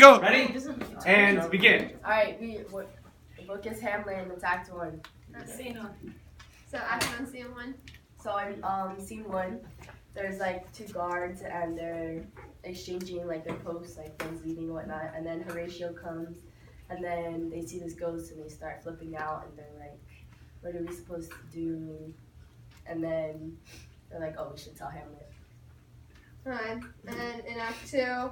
Go! Ready? And begin. Alright, the book is Hamlet and it's Act 1. Scene 1. So Act 1, Scene 1. So in Scene 1, there's like two guards and they're exchanging like their posts, like one's leaving and whatnot, and then Horatio comes and then they see this ghost and they start flipping out and they're like, what are we supposed to do? And then they're like, oh, we should tell Hamlet. Alright, and in Act 2,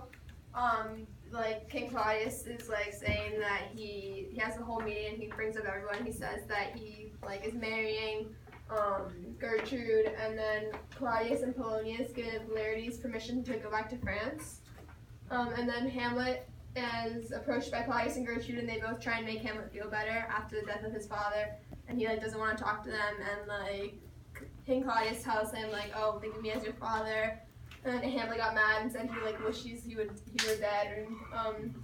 like King Claudius is like saying that he has a whole meeting and he brings up everyone. He says that he like is marrying Gertrude, and then Claudius and Polonius give Laertes permission to go back to France. And then Hamlet is approached by Claudius and Gertrude, and they both try and make Hamlet feel better after the death of his father, and he like doesn't want to talk to them, and like King Claudius tells him like, oh, think of me as your father. And Hamlet got mad and said he like wishes he were dead. And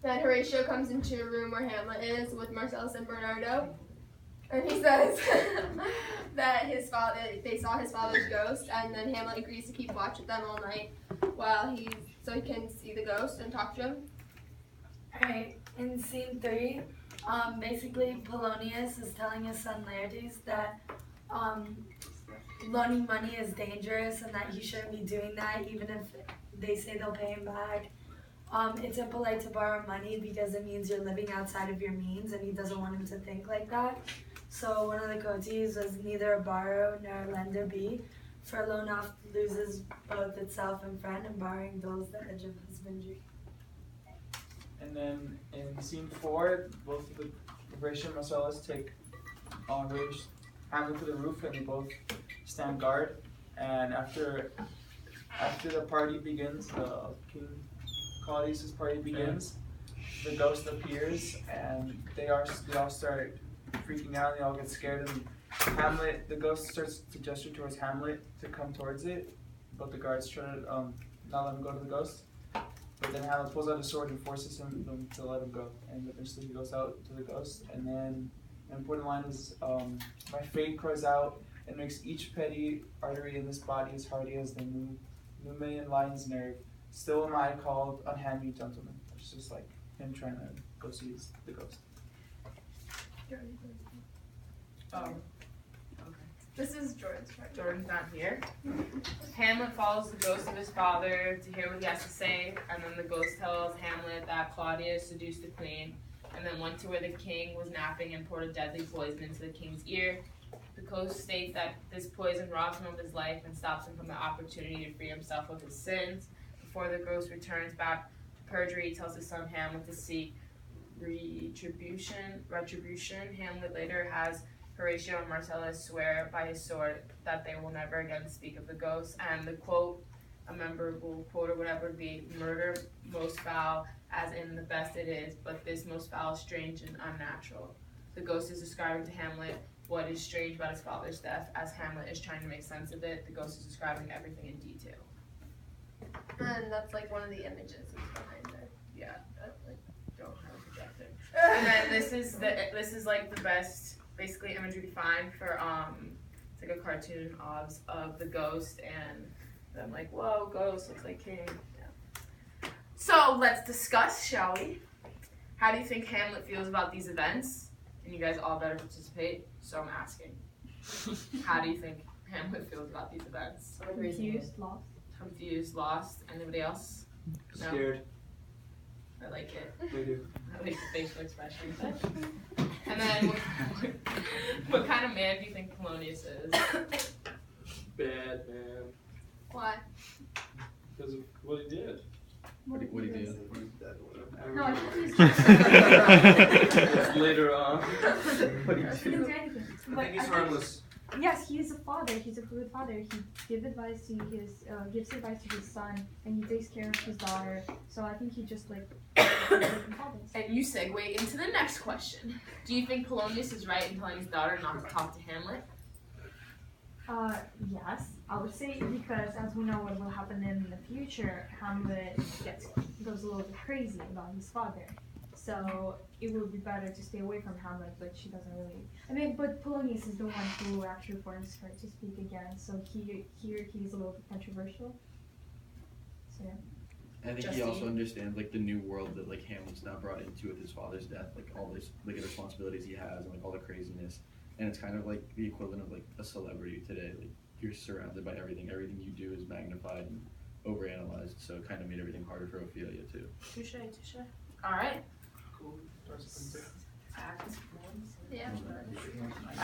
then Horatio comes into a room where Hamlet is with Marcellus and Bernardo, and he says that they saw his father's ghost, and then Hamlet agrees to keep watch with them all night so he can see the ghost and talk to him. Alright, in Scene 3, basically Polonius is telling his son Laertes that loaning money is dangerous and that he shouldn't be doing that even if they say they'll pay him back. It's impolite to borrow money because it means you're living outside of your means, and he doesn't want him to think like that. So one of the quotes was, neither a borrower nor a lender be, for a loan oft loses both itself and friend, and borrowing dulls the edge of husbandry. And then in Scene 4, both of the Horatio and Marcellus take Hamlet to the roof, and they both stand guard. And after the party begins, King Claudius's party begins, the ghost appears, and they all start freaking out. They all get scared, and the ghost starts to gesture towards Hamlet to come towards it, but the guards try to not let him go to the ghost. But then Hamlet pulls out his sword and forces him to let him go, and eventually he goes out to the ghost. And then an important line is, my fate cries out and makes each petty artery in this body as hardy as the Numidian lion's nerve. Still am I called unhand me gentleman. It's just like him trying to go see the ghost. Okay. This is Jordan's part. Jordan's not here. Hamlet follows the ghost of his father to hear what he has to say, and then the ghost tells Hamlet that Claudius seduced the queen, and then went to where the king was napping and poured a deadly poison into the king's ear. The ghost states that this poison robs him of his life and stops him from the opportunity to free himself of his sins. Before the ghost returns back to perjury, he tells his son Hamlet to seek retribution. Hamlet later has Horatio and Marcellus swear by his sword that they will never again speak of the ghost. And the quote, a memorable quote or whatever, would be, murder most foul, as in the best it is, but this most foul, strange and unnatural. The ghost is describing to Hamlet what is strange about his father's death. As Hamlet is trying to make sense of it, the ghost is describing everything in detail. And that's like one of the images that's behind there. Yeah, like don't have a projector. And then this is like the best basically imagery we find for it's like a cartoon of the ghost, and I'm like, whoa, ghost looks like king. Yeah. So let's discuss, shall we? How do you think Hamlet feels about these events? And you guys all better participate, so I'm asking. How do you think Hamlet feels about these events? Confused, lost. Anybody else? No? Scared. I like it. They do. I like the facial expression. And then, what kind of man do you think Polonius is? Bad man. Why? Because of what he did. What he did. No, I think It's later on. What he did. I think he's harmless. Yes, he is a father. He's a good father. He gives advice to gives advice to his son, and he takes care of his daughter. So I think he just like. And you segue into the next question. Do you think Polonius is right in telling his daughter not to talk to Hamlet? Yes, I would say, because as we know what will happen in the future, Hamlet goes a little bit crazy about his father. So it would be better to stay away from Hamlet, but she doesn't really. But Polonius is the one who actually forced her to speak again. So he's a little bit controversial. So yeah. And I think he also understands like the new world that like Hamlet's now brought into with his father's death, like all this like the responsibilities he has and like all the craziness. And it's kind of like the equivalent of like a celebrity today. Like you're surrounded by everything. Everything you do is magnified and overanalyzed. So it kind of made everything harder for Ophelia too. Touche. All right. Cool. Act 1. Yeah.